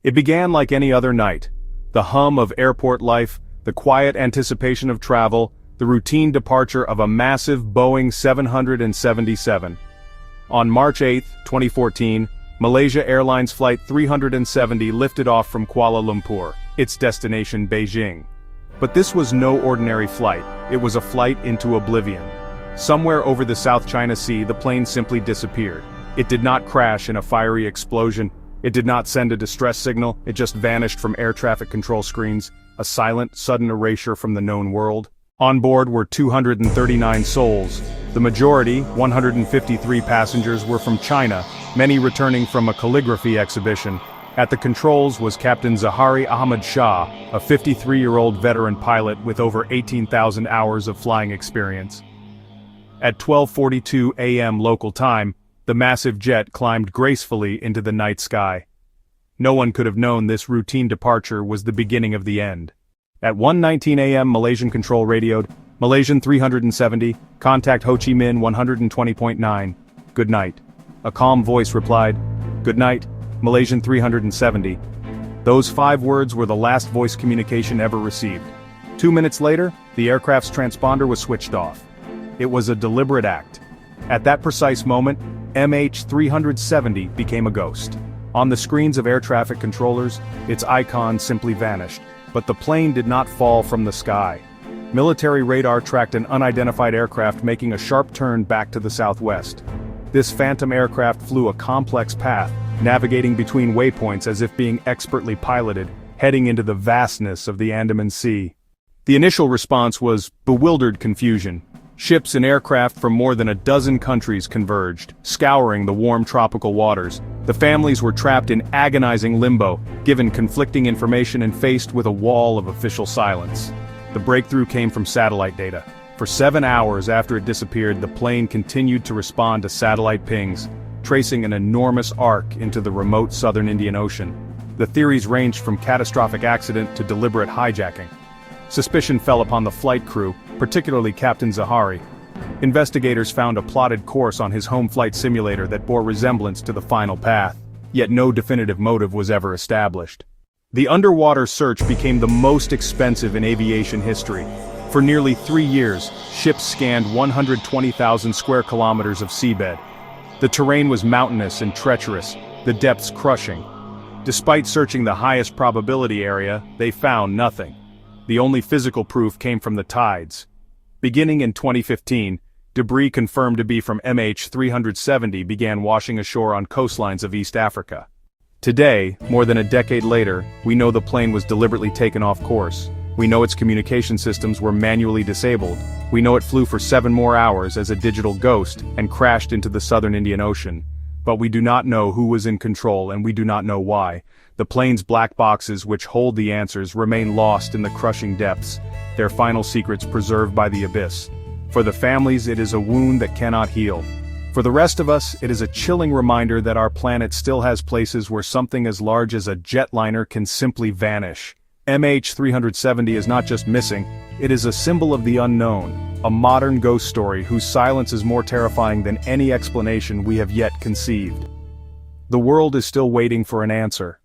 It began like any other night. The hum of airport life, the quiet anticipation of travel, the routine departure of a massive Boeing 777. On March 8, 2014, Malaysia Airlines Flight 370 lifted off from Kuala Lumpur, its destination Beijing. But this was no ordinary flight, it was a flight into oblivion. Somewhere over the South China Sea, the plane simply disappeared. It did not crash in a fiery explosion. It did not send a distress signal, it just vanished from air traffic control screens, a silent, sudden erasure from the known world. On board were 239 souls. The majority, 153 passengers, were from China, many returning from a calligraphy exhibition. At the controls was Captain Zahari Ahmad Shah, a 53-year-old veteran pilot with over 18,000 hours of flying experience. At 12:42 a.m. local time, the massive jet climbed gracefully into the night sky. No one could have known this routine departure was the beginning of the end. At 1:19 a.m. Malaysian control radioed, Malaysian 370, contact Ho Chi Minh 120.9, good night. A calm voice replied, good night, Malaysian 370. Those 5 words were the last voice communication ever received. 2 minutes later, the aircraft's transponder was switched off. It was a deliberate act. At that precise moment, MH370 became a ghost. On the screens of air traffic controllers, its icon simply vanished. But the plane did not fall from the sky. Military radar tracked an unidentified aircraft making a sharp turn back to the southwest. This phantom aircraft flew a complex path, navigating between waypoints as if being expertly piloted, heading into the vastness of the Andaman Sea. The initial response was bewildered confusion. Ships and aircraft from more than a dozen countries converged, scouring the warm tropical waters. The families were trapped in agonizing limbo, given conflicting information and faced with a wall of official silence. The breakthrough came from satellite data. For 7 hours after it disappeared, the plane continued to respond to satellite pings, tracing an enormous arc into the remote southern Indian Ocean. The theories ranged from catastrophic accident to deliberate hijacking. Suspicion fell upon the flight crew, particularly Captain Zahari. Investigators found a plotted course on his home flight simulator that bore resemblance to the final path, yet no definitive motive was ever established. The underwater search became the most expensive in aviation history. For nearly 3 years, ships scanned 120,000 square kilometers of seabed. The terrain was mountainous and treacherous, the depths crushing. Despite searching the highest probability area, they found nothing. The only physical proof came from the tides. Beginning in 2015, debris confirmed to be from MH370 began washing ashore on coastlines of East Africa. Today, more than a decade later, we know the plane was deliberately taken off course. We know its communication systems were manually disabled. We know it flew for 7 more hours as a digital ghost and crashed into the southern Indian Ocean. But we do not know who was in control, and we do not know why. The plane's black boxes, which hold the answers, remain lost in the crushing depths, their final secrets preserved by the abyss. For the families, it is a wound that cannot heal. For the rest of us, it is a chilling reminder that our planet still has places where something as large as a jetliner can simply vanish. MH370 is not just missing, it is a symbol of the unknown, a modern ghost story whose silence is more terrifying than any explanation we have yet conceived. The world is still waiting for an answer.